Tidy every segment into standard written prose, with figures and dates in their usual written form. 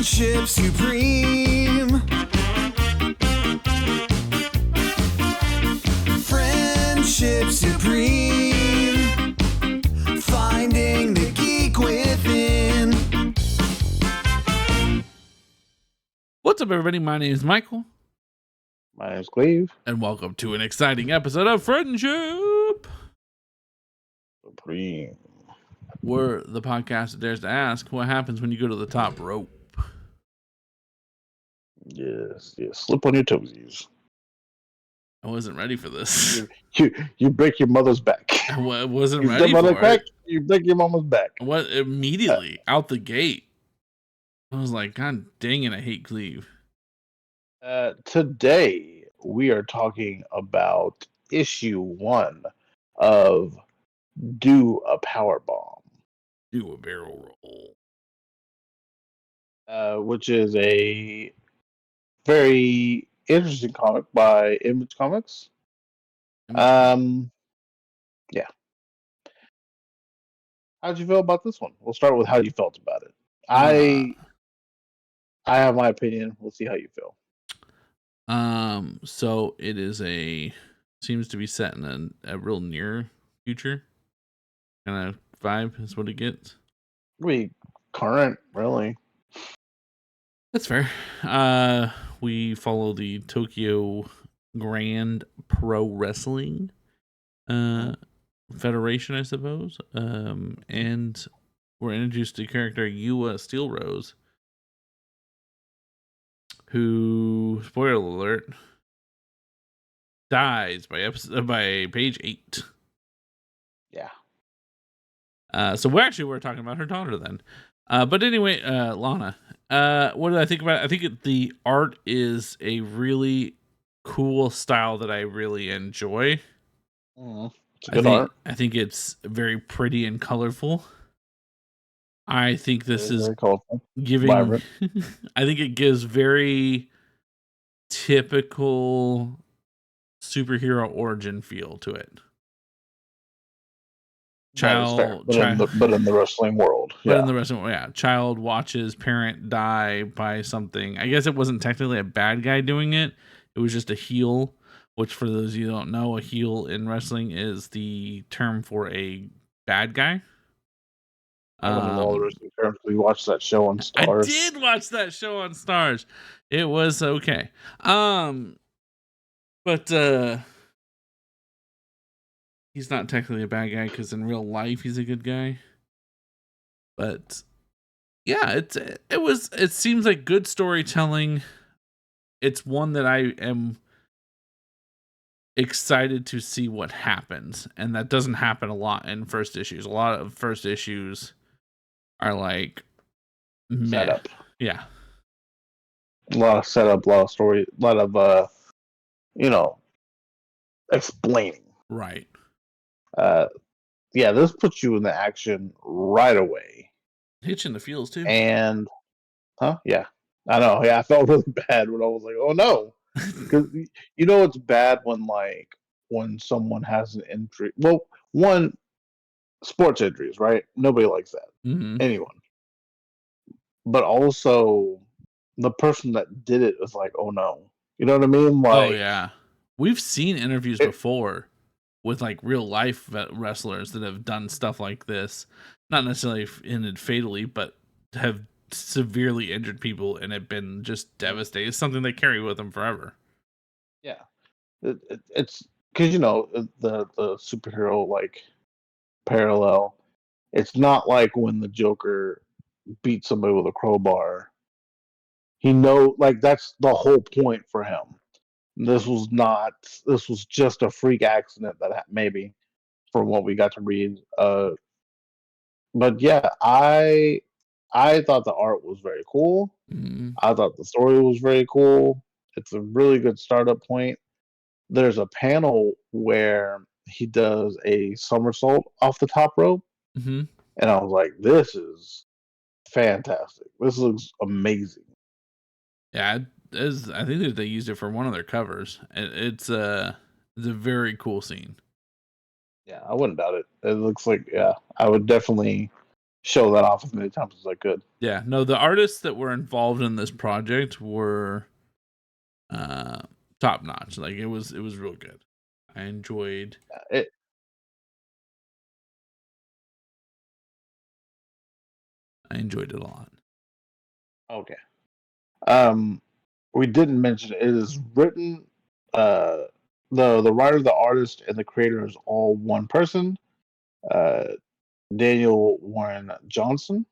Friendship supreme. Friendship supreme. Finding the geek within. What's up, everybody? My name is Michael. My name's Cleve. And welcome to an exciting episode of Friendship Supreme. We're the podcast that dares to ask what happens when you go to the top rope. Yes. Slip on your toesies. I wasn't ready for this. You break your mother's back. I wasn't You ready step on the for crack, it. you break your mama's back. What immediately out the gate? I was like, God dang it, I hate Cleve. Today we are talking about issue 1 of Do a Powerbomb. Do a barrel roll. Which is a very interesting comic by Image Comics. Yeah. How'd you feel about this one? We'll start with how you felt about it. I have my opinion. We'll see how you feel. So it is seems to be set in a real near future kind of vibe is what it gets. Current, really. That's fair. We follow the Tokyo Grand Pro Wrestling Federation, I suppose. And we're introduced to character Yua Steel Rose, who, spoiler alert, dies by page 8. Yeah. So we're talking about her daughter then. But anyway, Lana, what did I think about it? I think the art is a really cool style that I really enjoy. It's good art. I think it's very pretty and colorful. I think this is giving vibrant. I think it gives very typical superhero origin feel to it. But in the wrestling world. Child watches parent die by something. I guess it wasn't technically a bad guy doing it. It was just a heel, which for those of you who don't know, a heel in wrestling is the term for a bad guy. I don't know all the wrestling terms. We watched that show on Stars. I did watch that show on Stars. It was okay. But he's not technically a bad guy because in real life he's a good guy. But yeah, it seems like good storytelling. It's one that I am excited to see what happens, and that doesn't happen a lot in first issues. A lot of first issues are like setup. Yeah. A lot of setup, a lot of story, a lot of explaining. Right. This puts you in the action right away. Hits you in the feels too. And yeah. I know. Yeah, I felt really bad when I was like, oh no. Because it's bad when someone has an injury. Well, one, sports injuries, right? Nobody likes that. Mm-hmm. Anyone. But also the person that did it was like, oh no. You know what I mean? Oh yeah. We've seen interviews before with like real life wrestlers that have done stuff like this. Not necessarily ended fatally, but have severely injured people and have been just devastated. It's something they carry with them forever. Yeah. It's because the superhero parallel. It's not like when the Joker beats somebody with a crowbar. That's the whole point for him. This was just a freak accident that maybe from what we got to read. But yeah, I thought the art was very cool. Mm-hmm. I thought the story was very cool. It's a really good startup point. There's a panel where he does a somersault off the top rope. Mm-hmm. And I was like, this is fantastic. This looks amazing. Yeah, I think that they used it for one of their covers. It's a very cool scene. Yeah, I wouldn't doubt it. It looks like, I would definitely show that off as many times as I could. Yeah, no, the artists that were involved in this project were top notch. Like it was real good. I enjoyed It, it a lot. okay. We didn't mention it is written. Uh, the writer, the artist, and the creator is all one person. Uh, Daniel Warren Johnson.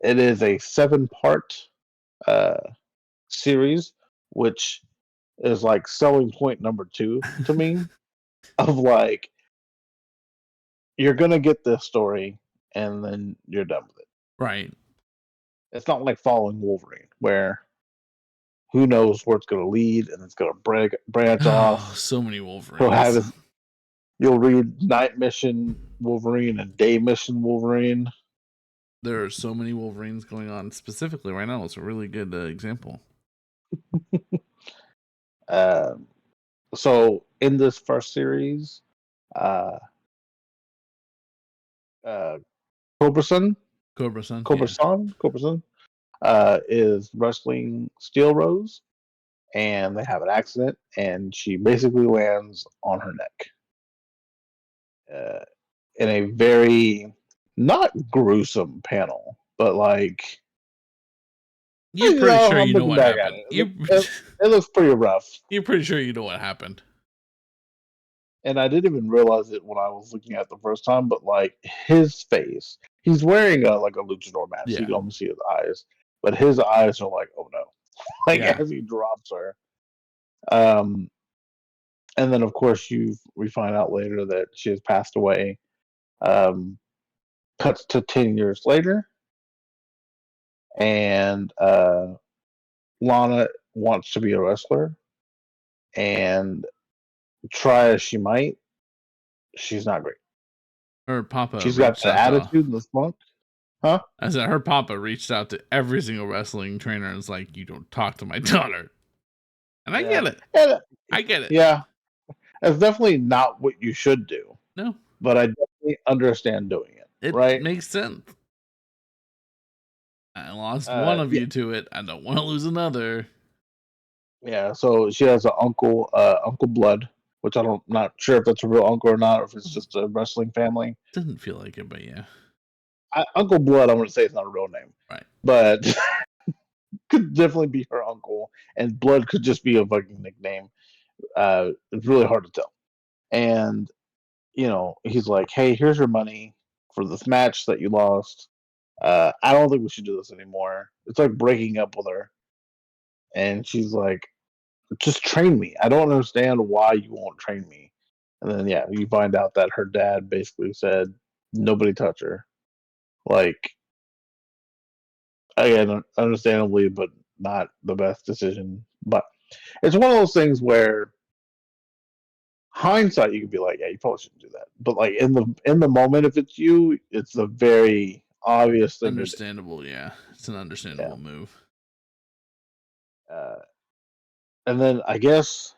It is a 7-part uh series, which is like selling point number 2 to me of like you're gonna get this story and then you're done with it. Right. It's not like following Wolverine where who knows where it's gonna lead and it's gonna branch Oh, off. so many He'll have Wolverines. his, you'll read Night Mission Wolverine and Day Mission Wolverine. There are so many Wolverines going on specifically right now. It's a really good example. So in this first series, uh, Cobra Sun, Cobra Sun. Cobra Yeah. Sun, Cobra Sun, is wrestling Steel Rose, and they have an accident, and she basically lands on her neck in a very not gruesome panel, but like You're pretty sure I'm you know looking what back at happened. it looks pretty rough. You're pretty sure you know what happened. And I didn't even realize it when I was looking at it the first time, but like his face, he's wearing a like a luchador mask, so you Yeah. can almost see his eyes, but his eyes are like, oh no, like Yeah. as he drops her. And then of course we find out later that she has passed away. Cuts to 10 years later, and Lana wants to be a wrestler, and try as she might, she's not great. Her papa She's got reached the out to attitude and the spunk. Huh? I said her papa reached out to every single wrestling trainer and was like, "You don't talk to my daughter." And I get it. And, I get it. yeah, it's definitely not what you should do, No, but I definitely understand doing it. it Right? makes sense. I lost one of Yeah, you to it. I don't want to lose another. yeah. So she has an uncle, Uncle Blood, which not sure if that's a real uncle or not, or if it's just a wrestling family. Doesn't feel like it, but yeah. Uncle Blood, I'm going to say it's not a real name, Right. but could definitely be her uncle, and Blood could just be a fucking nickname. It's really hard to tell. And he's like, "Hey, here's your money for this match that you lost. I don't think we should do this anymore." It's like breaking up with her, and she's like, "Just train me. I don't understand why you won't train me." And then yeah, you find out that her dad basically said, "Nobody touch her." Like, again, understandably, but not the best decision. But it's one of those things where hindsight, you could be like, yeah, you probably shouldn't do that. But like in the moment, if it's you, it's a very obvious thing to do. Understandable, yeah. It's an understandable move. And then I guess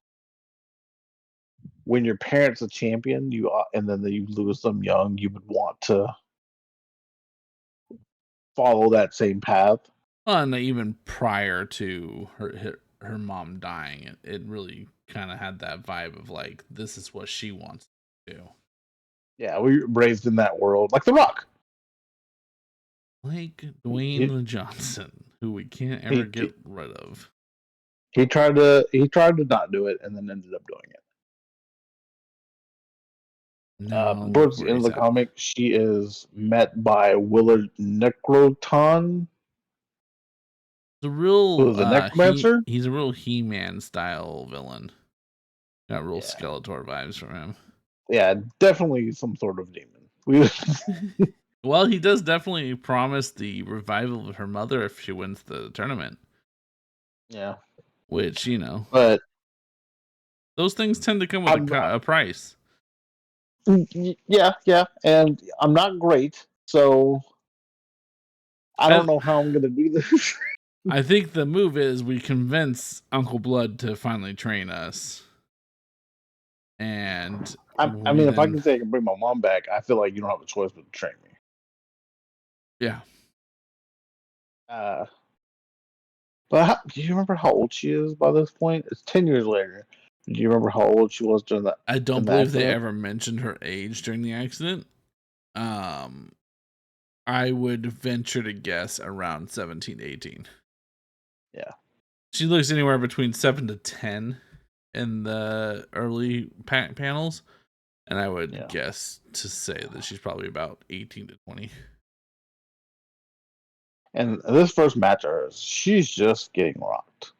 when your parent's a champion, and then you lose them young, you would want to follow that same path. Well, and even prior to her mom dying, it really kind of had that vibe of like, this is what she wants to do. Yeah, we were raised in that world, like The Rock. Like Dwayne Johnson, who we can't ever get rid of. He tried to not do it, and then ended up doing it. Towards the end of the comic, she is met by Willard Necroton. The real who's a necromancer. He's a real He-Man style villain. Got real Skeletor vibes from him. Yeah, definitely some sort of demon. Well, he does definitely promise the revival of her mother if she wins the tournament. Yeah. Which, but those things tend to come with a price. Yeah, and I'm not great, so I don't know how I'm gonna do this. I think the move is we convince Uncle Blood to finally train us. And I mean, if I can say I can bring my mom back, I feel like you don't have a choice but to train me. Yeah. Uh, but do you remember how old she is by this point? It's 10 years later. Do you remember how old she was during that I don't in the believe they accident? ever mentioned her age during the accident. Um, I would venture to guess around 17 to 18. Yeah. She looks anywhere between 7 to 10 in the early panels, and I would Yeah. guess to say that she's probably about 18 to 20. And this first match of hers, she's just getting rocked.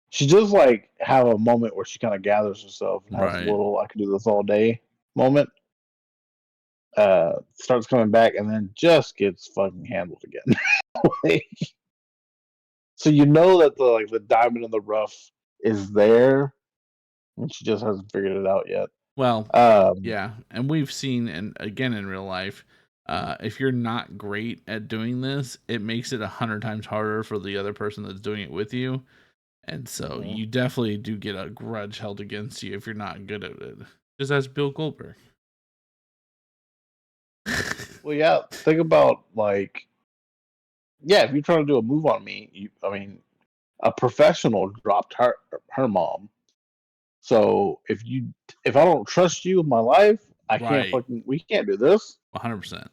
She just like have a moment where she kind of gathers herself and has a Right. little "I can do this all day" moment. Starts coming back and then just gets fucking handled again. Like, so you know that the diamond in the rough is there, and she just hasn't figured it out yet. Well, Um, yeah, and we've seen, and again in real life, if you're not great at doing this, it makes it 100 times harder for the other person that's doing it with you. And so mhm. you definitely do get a grudge held against you if you're not good at it. Just as Bill Goldberg. Well, yeah. Think about like, yeah, if you're trying to do a move on me, I mean, a professional dropped her mom. So if I don't trust you with my life, I can't Right. we can't do this. 100%.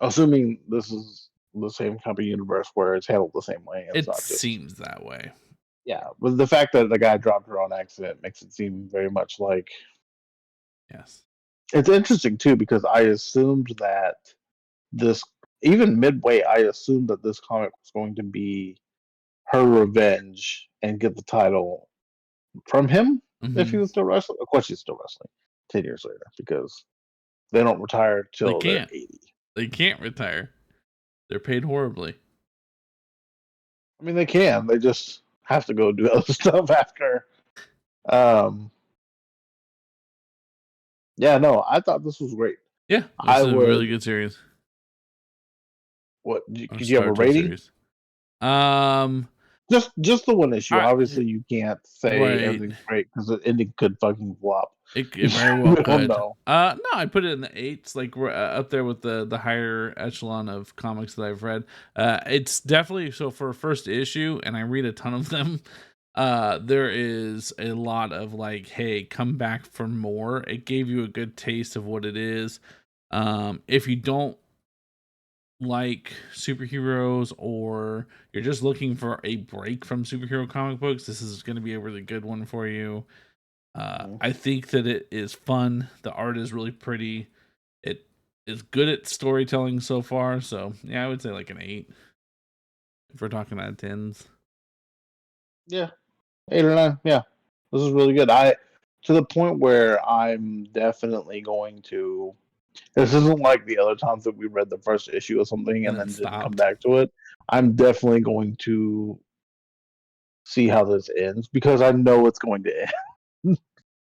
Assuming this is the same company universe where it's handled the same way. It's It not just seems that way. yeah. But the fact that the guy dropped her on accident makes it seem very much like Yes. it's interesting too because I assumed that this even midway I assumed that this comic was going to be her revenge and get the title from him if he Hmm. was still wrestling. Of course, he's still wrestling 10 years later because they don't retire They till they're can't. 80. They can't retire. They're paid horribly. I mean, they can. They just have to go do other stuff after. Um, yeah, no, I thought this was great. Yeah, this I is a really would. good series. What Or could you have a Star rating? series. Um, Just the one issue. I Obviously, you can't say right. everything's great because the ending could fucking flop. It very well We don't could. know. No, I put it in the eights, like we're up there with the higher echelon of comics that I've read. It's definitely so for a first issue, and I read a ton of them. There is a lot of like, hey, come back for more. It gave you a good taste of what it is. If you don't like superheroes or you're just looking for a break from superhero comic books, this is going to be a really good one for you. Mhm. I think that it is fun. The art is really pretty. It is good at storytelling so far. So yeah, I would say like an 8 if we're talking out of tens. Yeah, 8 or 9. Yeah, this is really good. I to the point where I'm definitely going to. This isn't like the other times that we read the first issue of something And and it then didn't come stopped. back to it. I'm definitely going to see how this ends because I know it's going to end.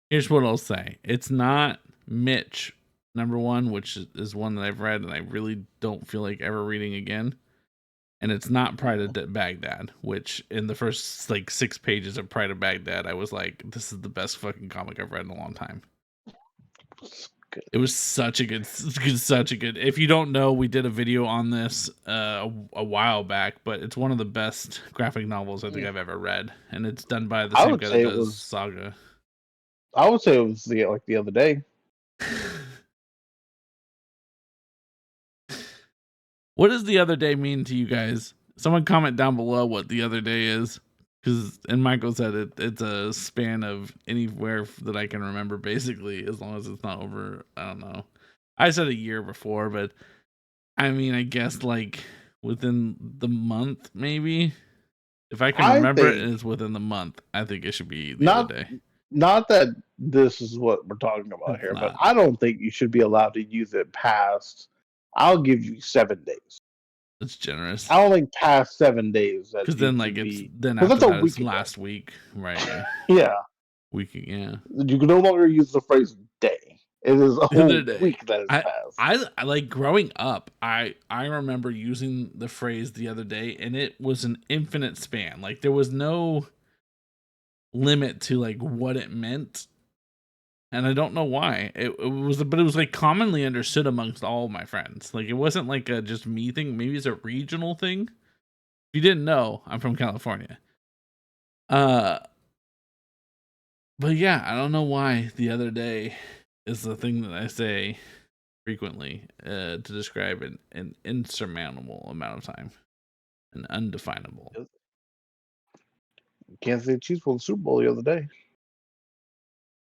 Here's what I'll say: it's not Mitch number one, which is one that I've read and I really don't feel like ever reading again. And it's not Pride of Baghdad, which in the first like 6 pages of Pride of Baghdad, I was like, this is the best fucking comic I've read in a long time. Good. It was such a good, such a good. If you don't know, we did a video on this a while back, but it's one of the best graphic novels I think I've ever read, and it's done by the I same would guy that say it does was. Saga. I would say it was the other day. What does the other day mean to you guys? Someone comment down below what the other day is, because and Michael said it's a span of anywhere that I can remember, basically, as long as it's not over. I don't know. I said a year before, but I mean, I guess like within the month, maybe. If I can I remember it think and it's within the month, I think it should be the other not day. not that this is what we're talking about It's here, but not. I don't think you should be allowed to use it past. I'll give you 7 days. It's generous. I don't think past 7 days that Because you then, like, should it's be then because after that's a that, it's week ago. last week, right? Yeah, Week, yeah. you can no longer use the phrase day. It is a The other whole day, week that has I, passed. I like growing up. I remember using the phrase the other day, and it was an infinite span. Like there was no limit to like what it meant. and I don't know why. It was, but it was like commonly understood amongst all my friends. Like it wasn't like a just me thing. Maybe it's a regional thing. If you didn't know, I'm from California. But yeah, I don't know why the other day is the thing that I say frequently to describe an insurmountable amount of time, an undefinable. Kansas City Chiefs won the Super Bowl the other day.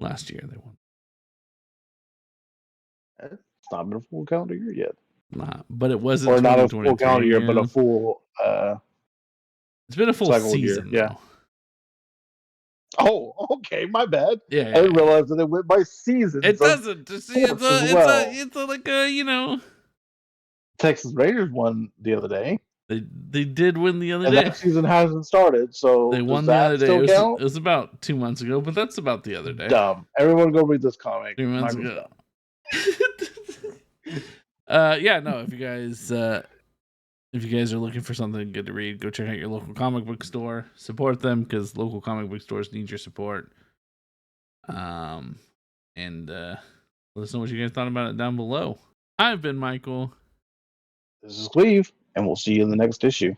Last year they won. It's not been a full calendar year yet. Nah, but it wasn't Or not a full calendar year, but a yeah. full It's been a full cycle season, year, yeah. though. Oh, okay, my bad. Yeah, I didn't realize that it went by seasons. it of doesn't. See, sports as well. it's a like a, you know. Texas Rangers won the other day, They did win the other and day. that season hasn't started. So They does won the that other day. still count? It was about 2 months ago, but that's about the other day. Dumb. Everyone go read this comic. 3 months Michael's ago. dumb. Yeah, no. If you guys are looking for something good to read, go check out your local comic book store. Support them because local comic book stores need your support. And let us know what you guys thought about it down below. I've been Michael. This is Cleve, and we'll see you in the next issue.